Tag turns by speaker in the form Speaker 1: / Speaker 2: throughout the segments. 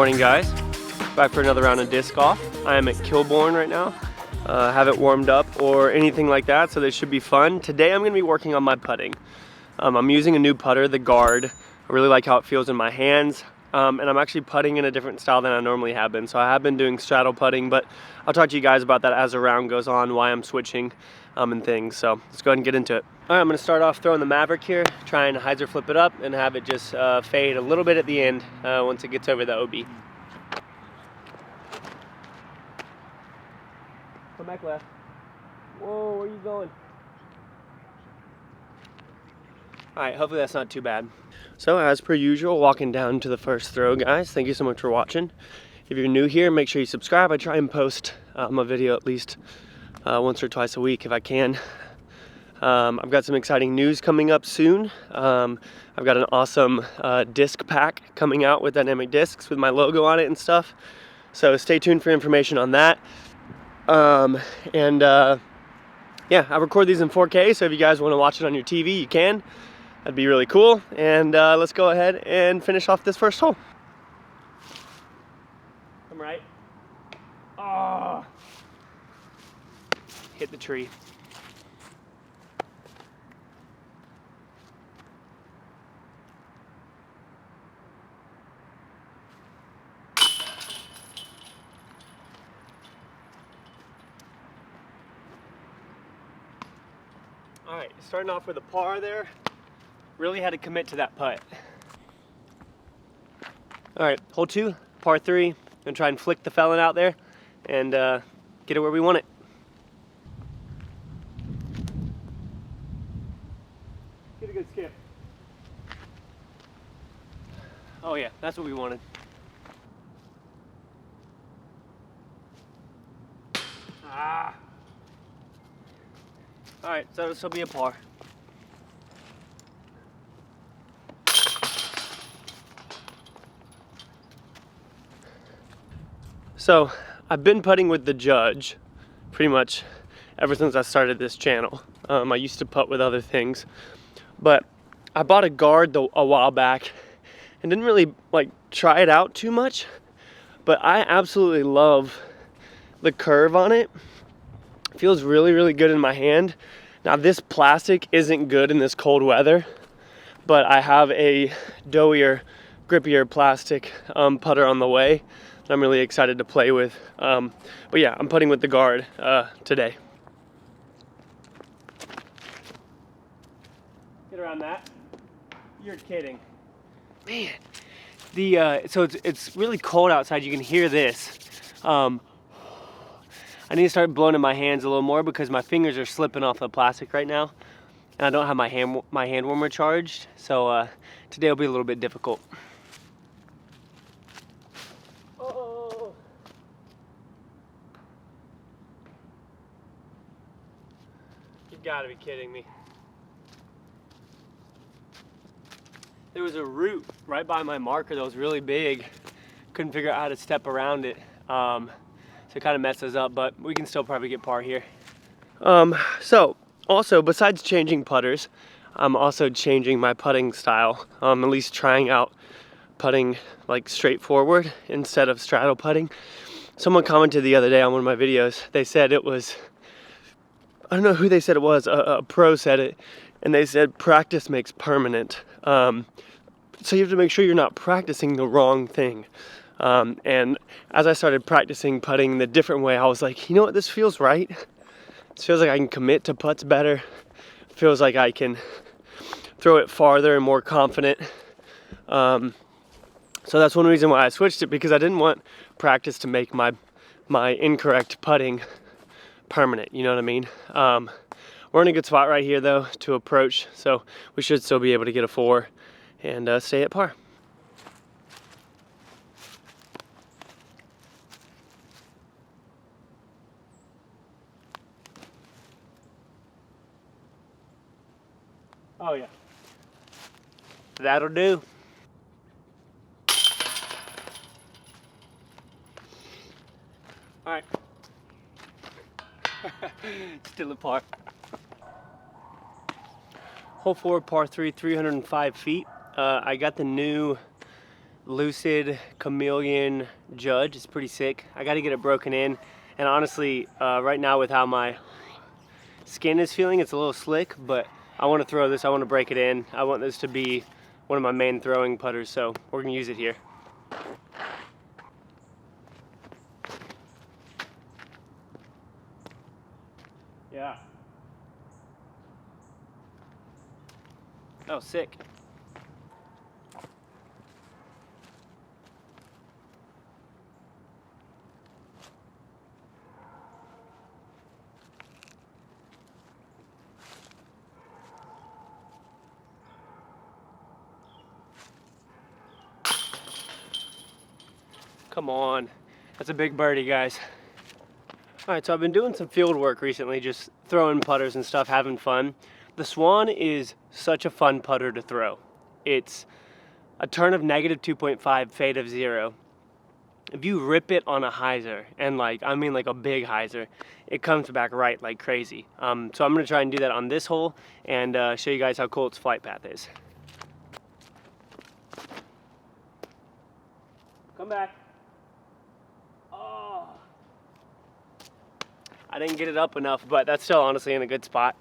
Speaker 1: morning, guys. Back for another round of disc golf. I am at Kilbourne right now. Haven't warmed up or anything like that, so this should be fun. Today I'm going to be working on my putting. I'm using a new putter, the Guard. I really like how it feels in my hands, and I'm actually putting in a different style than I normally have been. So I have been doing straddle putting, but I'll talk to you guys about that as the round goes on, why I'm switching and things. So let's go ahead and get into it. All right, I'm going to start off throwing the Maverick here, try and hyzer flip it up and have it just fade a little bit at the end once it gets over the OB. Come back left. Whoa, where are you going? All right, hopefully that's not too bad. So as per usual, walking down to the first throw, guys. Thank you so much for watching. If you're new here, make sure you subscribe. I try and post my video at least once or twice a week if I can. I've got some exciting news coming up soon. I've got an awesome disc pack coming out with dynamic discs with my logo on it and stuff. So stay tuned for information on that. Yeah, I record these in 4K, so if you guys want to watch it on your TV, you can. That'd be really cool. And let's go ahead and finish off this first hole. I'm right. Oh, hit the tree. All right, starting off with a par there. Really had to commit to that putt. All right, hole 2, par 3. Gonna try and flick the felon out there and get it where we want it. Get a good skip. Oh yeah, that's what we wanted. Ah. All right, so this will be a par. So I've been putting with the Judge pretty much ever since I started this channel. I used to putt with other things, but I bought a Guard a while back and didn't really like try it out too much, but I absolutely love the curve on it. It feels really, really good in my hand. Now this plastic isn't good in this cold weather, but I have a doughier, grippier plastic putter on the way that I'm really excited to play with. But yeah, I'm putting with the Guard today. Get around that. You're kidding. Man, so it's really cold outside. You can hear this. I need to start blowing in my hands a little more because my fingers are slipping off the plastic right now. And I don't have my hand warmer charged, so today will be a little bit difficult. Oh. You've got to be kidding me. There was a root right by my marker that was really big. Couldn't figure out how to step around it. So it kind of messes up, but we can still probably get par here. So also, besides changing putters, I'm also changing my putting style. At least trying out putting like straightforward instead of straddle putting. Someone commented the other day on one of my videos. They said it was, I don't know who they said it was, a pro said it, and they said practice makes permanent. So you have to make sure you're not practicing the wrong thing. And as I started practicing putting the different way, I was like, you know what, this feels right. It feels like I can commit to putts better. It feels like I can throw it farther and more confident. So that's one reason why I switched it, because I didn't want practice to make my incorrect putting permanent, you know what I mean? We're in a good spot right here though to approach, so we should still be able to get a 4 and stay at par. Oh yeah, that'll do. All right, still a par. Hole 4, par 3, 305 feet. I got the new Lucid Chameleon Judge. It's pretty sick. I got to get it broken in. And honestly, right now with how my skin is feeling, it's a little slick, but I want to throw this, I want to break it in. I want this to be one of my main throwing putters, so we're going to use it here. Yeah. Oh, sick. Come on. That's a big birdie, guys. All right, so I've been doing some field work recently, just throwing putters and stuff, having fun. The Swan is such a fun putter to throw. It's a turn of negative 2.5, fade of 0. If you rip it on a hyzer, and like a big hyzer, it comes back right like crazy. So I'm gonna try and do that on this hole and show you guys how cool its flight path is. Come back. Oh. I didn't get it up enough, but that's still honestly in a good spot.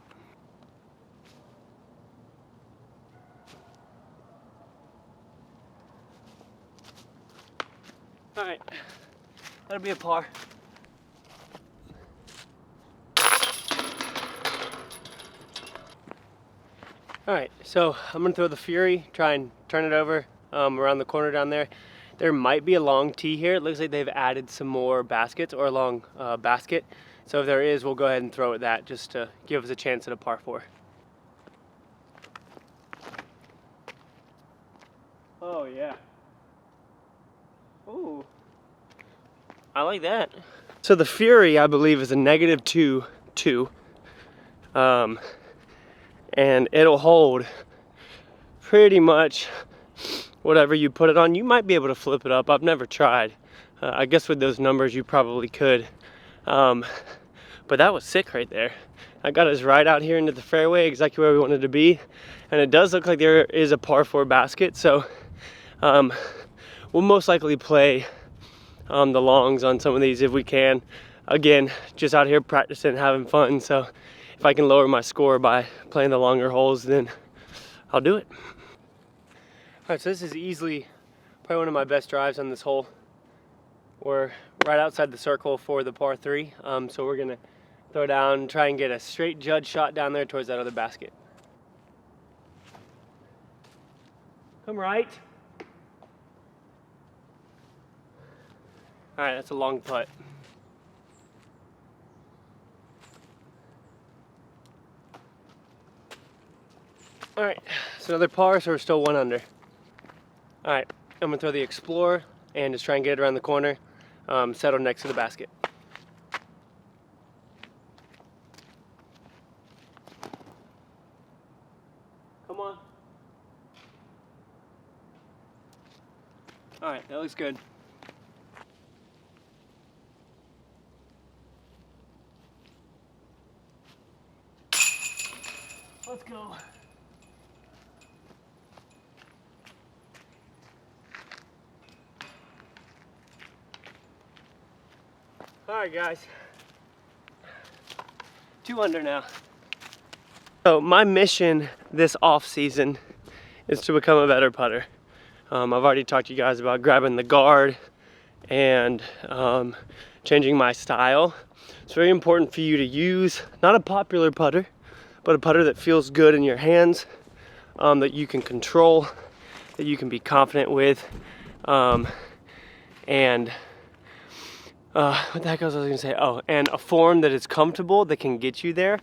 Speaker 1: All right, that'll be a par. All right, so I'm gonna throw the Fury, try and turn it over around the corner down there. There might be a long tee here. It looks like they've added some more baskets or a long basket. So if there is, we'll go ahead and throw at that just to give us a chance at a par 4. Oh yeah. Ooh. I like that. So the Fury, I believe, is a negative 2.2. And it'll hold pretty much whatever you put it on. You might be able to flip it up. I've never tried. I guess with those numbers you probably could. But that was sick right there. I got us right out here into the fairway, exactly where we wanted to be. And it does look like there is a par 4 basket. So we'll most likely play the longs on some of these if we can. Again, just out here practicing, having fun. So if I can lower my score by playing the longer holes, then I'll do it. All right, so this is easily probably one of my best drives on this hole. We're right outside the circle for the par 3. So we're gonna throw down, try and get a straight judge shot down there towards that other basket. Come right. All right, that's a long putt. All right, so another par, so we're still 1 under. All right, I'm gonna throw the Explorer and just try and get it around the corner, settle next to the basket. Come on. All right, that looks good. Let's go. All right, guys. 2 under now. So my mission this off season is to become a better putter. I've already talked to you guys about grabbing the guard and changing my style. It's very important for you to use not a popular putter, but a putter that feels good in your hands, that you can control, that you can be confident with, and what the heck else was I gonna say? Oh, and a form that is comfortable, that can get you there.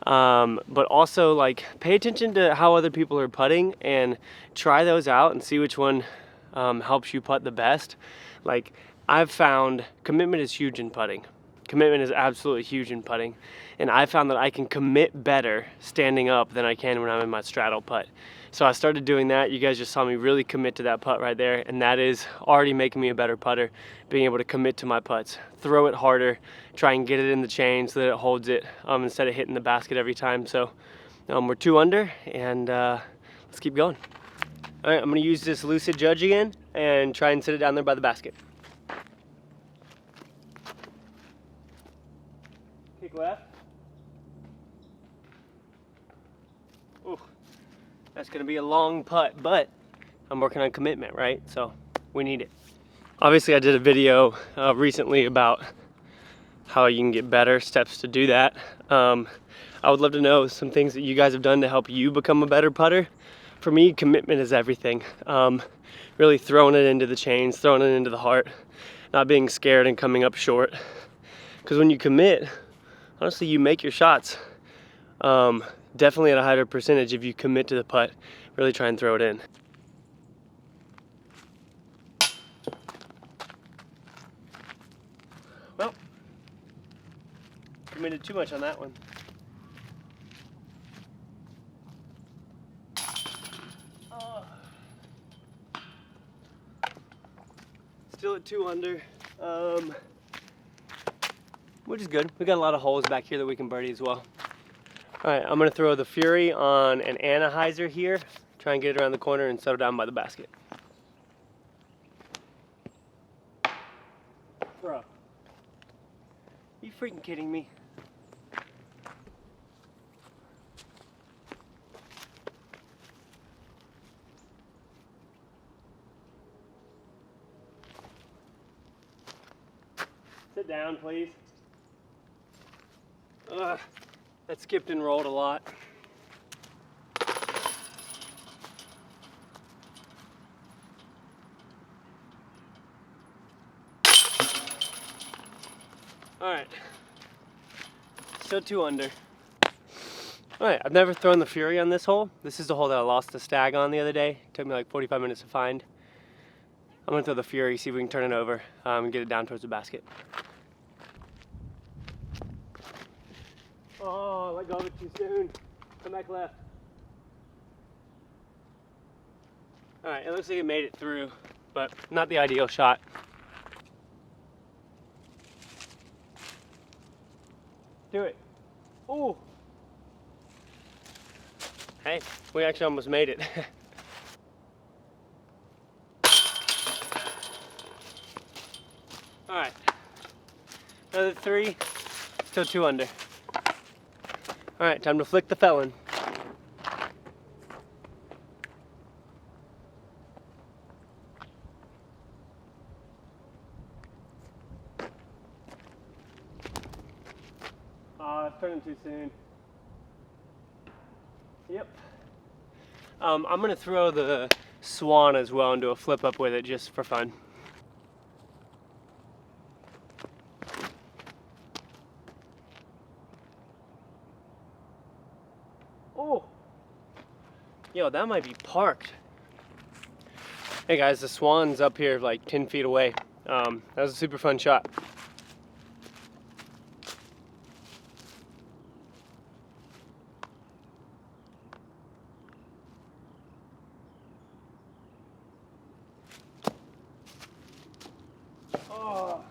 Speaker 1: But also, like, pay attention to how other people are putting and try those out and see which one helps you putt the best. Like, I've found commitment is huge in putting. Commitment is absolutely huge in putting. And I found that I can commit better standing up than I can when I'm in my straddle putt. So I started doing that. You guys just saw me really commit to that putt right there, and that is already making me a better putter, being able to commit to my putts, throw it harder, try and get it in the chain so that it holds it instead of hitting the basket every time. So we're 2 under, and let's keep going. All right, I'm gonna use this Lucid Judge again, and try and sit it down there by the basket. Kick left. Ooh, that's gonna be a long putt, but I'm working on commitment, right? So we need it. Obviously, I did a video recently about how you can get better, steps to do that. I would love to know some things that you guys have done to help you become a better putter. For me, commitment is everything. Really throwing it into the chains, throwing it into the heart, not being scared and coming up short. Because when you commit, honestly, you make your shots. Definitely at a higher percentage if you commit to the putt, really try and throw it in. Well, committed too much on that one. Still at 2 under, which is good. We got a lot of holes back here that we can birdie as well. All right, I'm gonna throw the Fury on an Anheuser here, try and get it around the corner and settle down by the basket. Bro, you freaking kidding me? Sit down, please. Ugh, that skipped and rolled a lot. All right, still 2 under. All right, I've never thrown the Fury on this hole. This is the hole that I lost the stag on the other day. It took me like 45 minutes to find. I'm gonna throw the Fury, see if we can turn it over and get it down towards the basket. Oh, let go of it too soon. Come back left. All right, it looks like it made it through, but not the ideal shot. Do it. Ooh. Hey, we actually almost made it. All right, another 3, still 2 under. All right, time to flick the felon. Oh, it's turning too soon. Yep. I'm gonna throw the Swan as well and do a flip up with it just for fun. Oh, yo, that might be parked. Hey guys, the Swan's up here like 10 feet away. That was a super fun shot. Oh,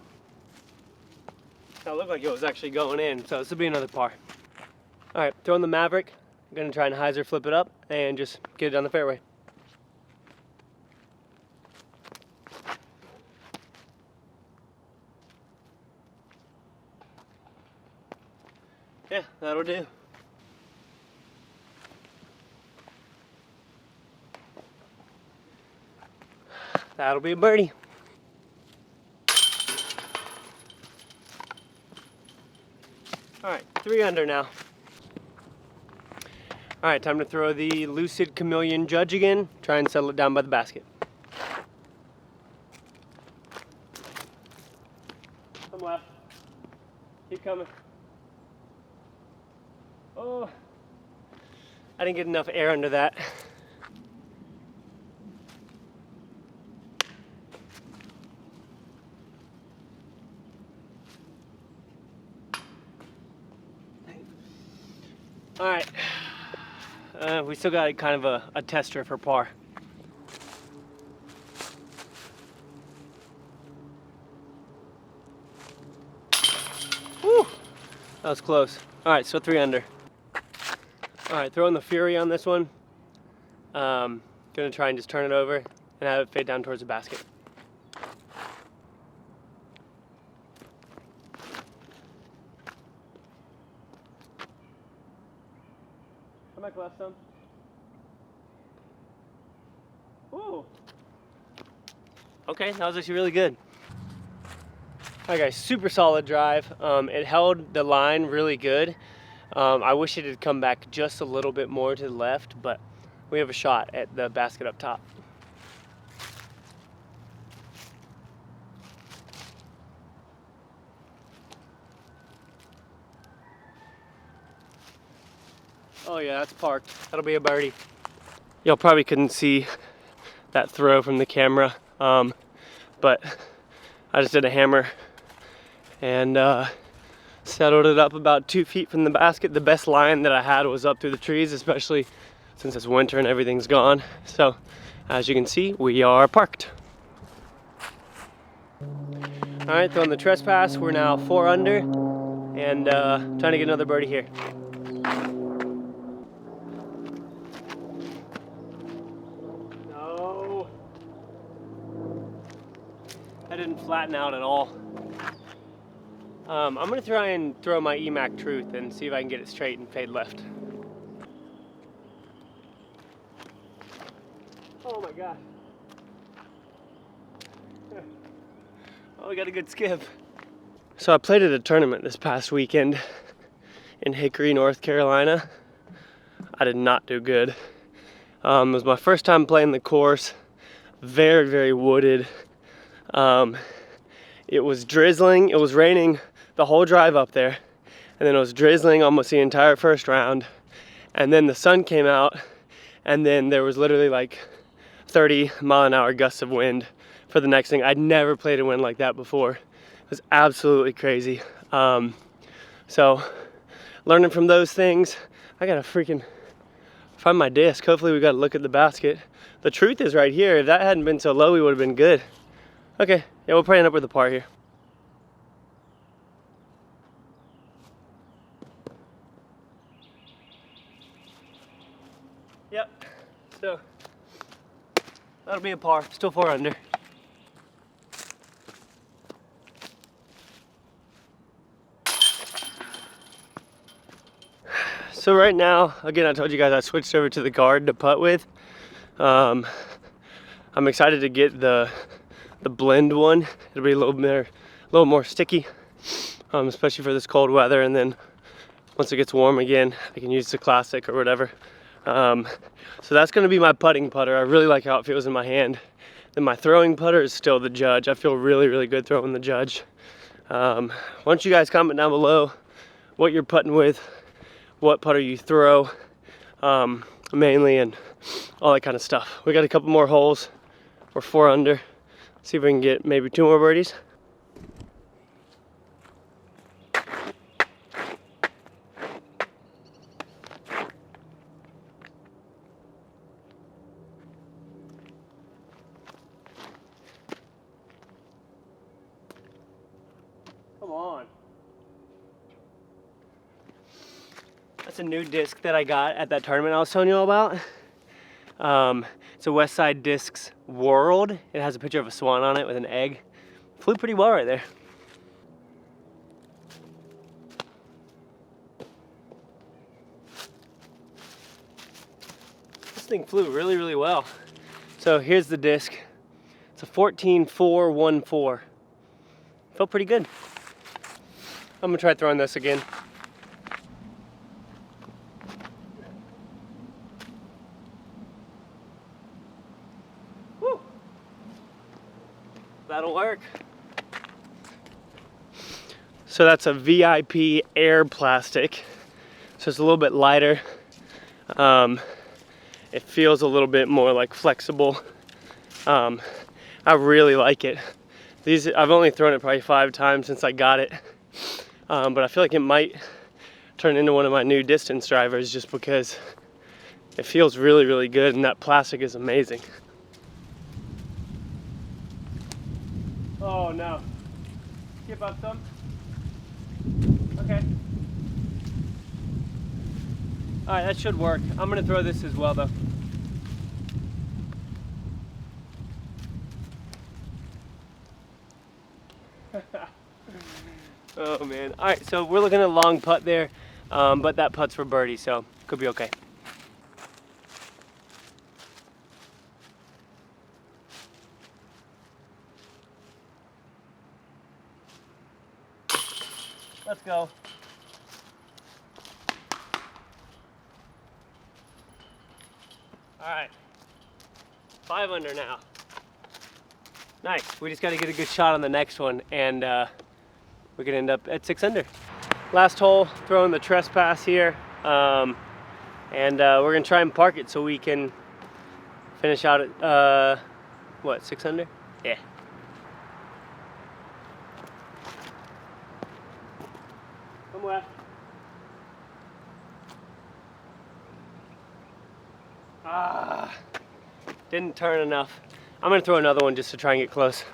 Speaker 1: that looked like it was actually going in, so this will be another par. All right, throwing the Maverick. I'm gonna try and hyzer flip it up and just get it down the fairway. Yeah, that'll do. That'll be a birdie. All right, 3 under now. All right, time to throw the Lucid Chameleon Judge again. Try and settle it down by the basket. Come left. Keep coming. Oh, I didn't get enough air under that. All right. We still got kind of a tester for par. Woo! That was close. All right, so 3 under. All right, throwing the Fury on this one. Gonna try and just turn it over, and have it fade down towards the basket. Come back left some. Ooh. Okay, that was actually really good. Alright guys, super solid drive. It held the line really good. I wish it had come back just a little bit more to the left, but we have a shot at the basket up top. Oh yeah, that's parked. That'll be a birdie. Y'all probably couldn't see that throw from the camera, but I just did a hammer and settled it up about 2 feet from the basket. The best line that I had was up through the trees, especially since it's winter and everything's gone. So as you can see, we are parked. All right, throwing the trespass. We're now 4 under and trying to get another birdie here. No, that didn't flatten out at all. I'm gonna try and throw my EMAC Truth and see if I can get it straight and fade left. Oh my gosh. Oh, we got a good skip. So I played at a tournament this past weekend in Hickory, North Carolina. I did not do good. It was my first time playing the course. Very, very wooded. It was drizzling, it was raining the whole drive up there, and then it was drizzling almost the entire first round, and then the sun came out, and then there was literally like 30-mile-an-hour gusts of wind for the next thing. I'd never played a wind like that before. It was absolutely crazy. So learning from those things, I gotta freaking find my disc. Hopefully we got to look at the basket. The truth is right here. If that hadn't been so low, we would have been good. Okay, yeah, we'll probably end up with a par here. Yep, so that'll be a par, still 4 under. So right now, again, I told you guys I switched over to the guard to putt with. I'm excited to get the blend one. It'll be a little more sticky, especially for this cold weather. And then once it gets warm again, I can use the classic or whatever. So that's going to be my putting putter. I really like how it feels in my hand. Then my throwing putter is still the Judge. I feel really, really good throwing the Judge. Why don't you guys comment down below what you're putting with, what putter you throw, mainly, and all that kind of stuff. We got a couple more holes. We're 4 under. See if we can get maybe 2 more birdies. Come on. That's a new disc that I got at that tournament I was telling you all about. It's a Westside Discs World. It has a picture of a swan on it with an egg. Flew pretty well right there. This thing flew really, really well. So here's the disc. It's a 14.414. Felt pretty good. I'm gonna try throwing this again. Woo! That'll work. So that's a VIP air plastic. So it's a little bit lighter. It feels a little bit more like flexible. I really like it. I've only thrown it probably 5 times since I got it. But I feel like it might turn into one of my new distance drivers just because it feels really, really good, and that plastic is amazing. Oh no. Skip up some. Okay. Alright, that should work. I'm gonna throw this as well though. Oh man. All right, so we're looking at a long putt there, but that putt's for birdie, so could be okay. Let's go. All right, 5 under now. Nice. We just got to get a good shot on the next one, and we're gonna end up at 6 under. Last hole, throwing the trespass here, and we're gonna try and park it so we can finish out at what, 6 under? Yeah. Come left. Didn't turn enough. I'm gonna throw another one just to try and get close.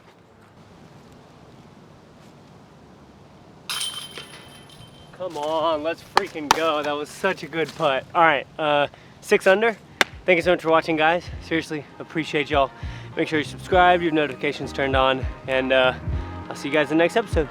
Speaker 1: Come on, let's freaking go. That was such a good putt. All right, 6 under. Thank you so much for watching, guys. Seriously, appreciate y'all. Make sure you subscribe, your notifications turned on, and I'll see you guys in the next episode.